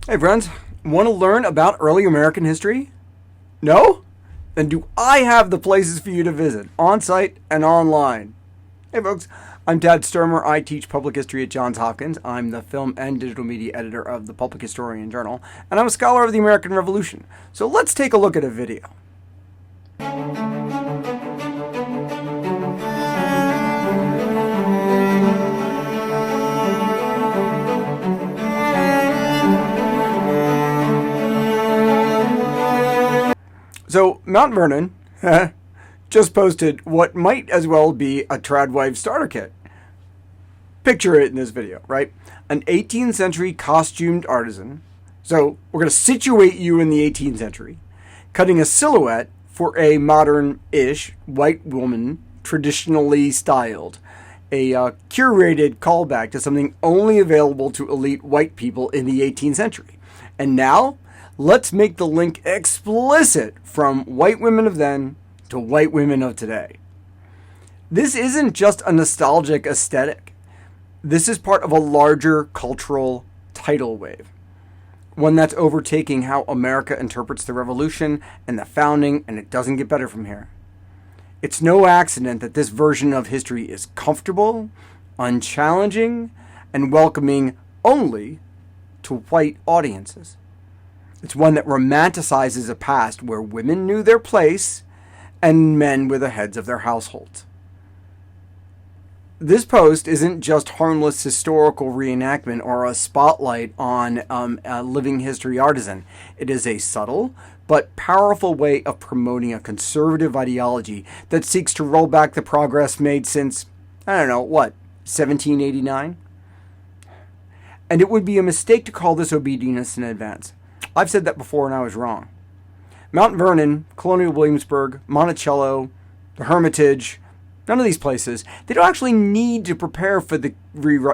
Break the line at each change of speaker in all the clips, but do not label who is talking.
Hey friends, want to learn about early American history? No? Then do I have the places for you to visit, on-site and online? Hey folks, I'm Tad Sturmer. I teach public history at Johns Hopkins. I'm the film and digital media editor of the Public Historian Journal, and I'm a scholar of the American Revolution. So let's take a look at a video. So, Mount Vernon just posted what might as well be a Tradwife starter kit. Picture it in this video, right? An 18th century costumed artisan. So, we're going to situate you in the 18th century, cutting a silhouette for a modern-ish white woman, traditionally styled. A curated callback to something only available to elite white people in the 18th century. And now, let's make the link explicit from white women of then to white women of today. This isn't just a nostalgic aesthetic. This is part of a larger cultural tidal wave. One that's overtaking how America interprets the Revolution and the founding, and it doesn't get better from here. It's no accident that this version of history is comfortable, unchallenging, and welcoming only to white audiences. It's one that romanticizes a past where women knew their place and men were the heads of their households. This post isn't just harmless historical reenactment or a spotlight on a living history artisan. It is a subtle but powerful way of promoting a conservative ideology that seeks to roll back the progress made since, 1789? And it would be a mistake to call this obedience in advance. I've said that before and I was wrong. Mount Vernon, Colonial Williamsburg, Monticello, the Hermitage, none of these places, they don't actually need to prepare for the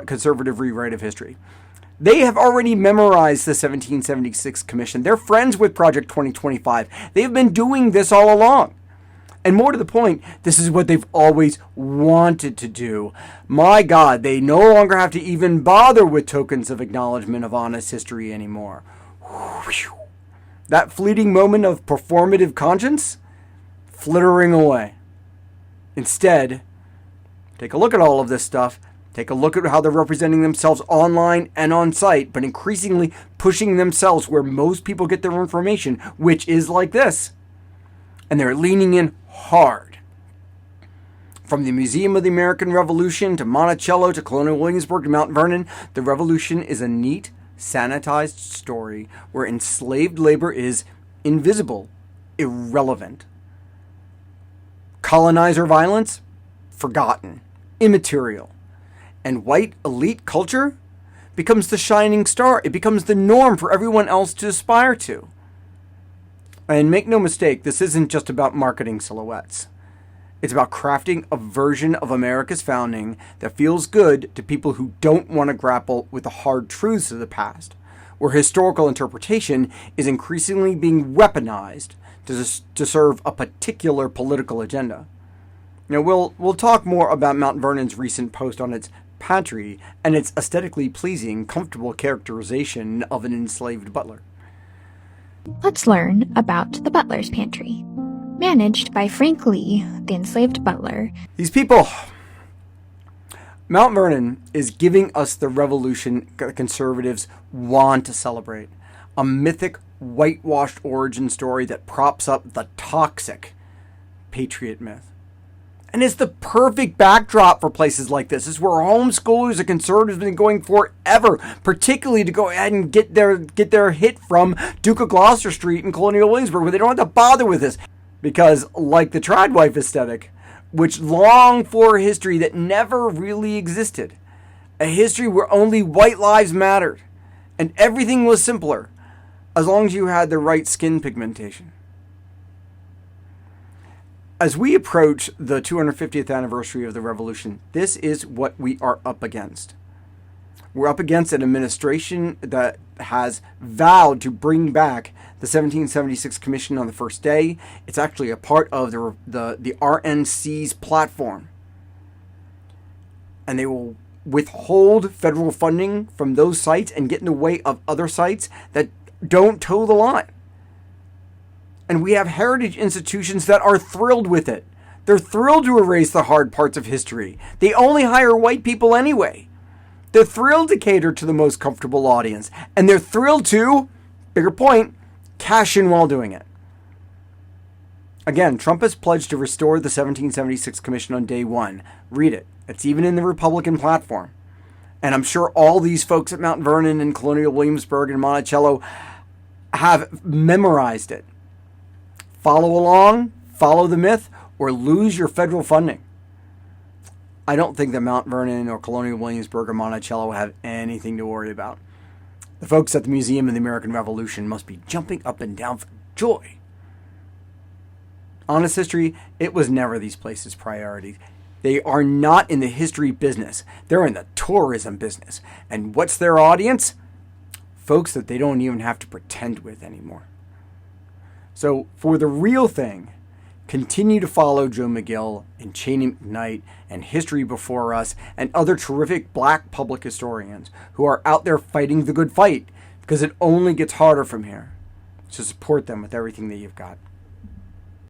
conservative rewrite of history. They have already memorized the 1776 Commission. They're friends with Project 2025. They have been doing this all along. And more to the point, this is what they've always wanted to do. My God, they no longer have to even bother with tokens of acknowledgement of honest history anymore. Whew. That fleeting moment of performative conscience, flittering away. Instead, take a look at all of this stuff. Take a look at how they're representing themselves online and on site, but increasingly pushing themselves where most people get their information, which is like this. And they're leaning in hard. From the Museum of the American Revolution to Monticello to Colonial Williamsburg to Mount Vernon, the Revolution is a neat, sanitized story where enslaved labor is invisible, irrelevant. Colonizer violence, forgotten, immaterial. And white elite culture becomes the shining star. It becomes the norm for everyone else to aspire to. And make no mistake, this isn't just about marketing silhouettes. It's about crafting a version of America's founding that feels good to people who don't want to grapple with the hard truths of the past, where historical interpretation is increasingly being weaponized to serve a particular political agenda. Now, we'll talk more about Mount Vernon's recent post on its patriot and its aesthetically pleasing, comfortable characterization of an enslaved butler.
Let's learn about the butler's pantry. Managed by Frank Lee, the enslaved butler.
These people, Mount Vernon is giving us the revolution the conservatives want to celebrate. A mythic, whitewashed origin story that props up the toxic patriot myth. And it's the perfect backdrop for places like this. It's where homeschoolers and conservatives have been going forever, particularly to go ahead and get their hit from Duke of Gloucester Street in Colonial Williamsburg, where they don't have to bother with this. Because, like the Tradwife aesthetic, which longed for a history that never really existed, a history where only white lives mattered, and everything was simpler, as long as you had the right skin pigmentation. As we approach the 250th anniversary of the Revolution, this is what we are up against. We're up against an administration that has vowed to bring back the 1776 Commission on the first day. It's actually a part of the RNC's platform. And they will withhold federal funding from those sites and get in the way of other sites that don't toe the line. And we have heritage institutions that are thrilled with it. They're thrilled to erase the hard parts of history. They only hire white people anyway. They're thrilled to cater to the most comfortable audience. And they're thrilled to, bigger point, cash in while doing it. Again, Trump has pledged to restore the 1776 Commission on day one. Read it. It's even in the Republican platform. And I'm sure all these folks at Mount Vernon and Colonial Williamsburg and Monticello have memorized it. Follow along, follow the myth, or lose your federal funding. I don't think that Mount Vernon or Colonial Williamsburg or Monticello have anything to worry about. The folks at the Museum of the American Revolution must be jumping up and down for joy. Honest history, it was never these places' priority. They are not in the history business. They're in the tourism business. And what's their audience? Folks that they don't even have to pretend with anymore. So for the real thing, continue to follow Joe McGill and Cheney McKnight and History Before Us and other terrific black public historians who are out there fighting the good fight, because it only gets harder from here. So support them with everything that you've got.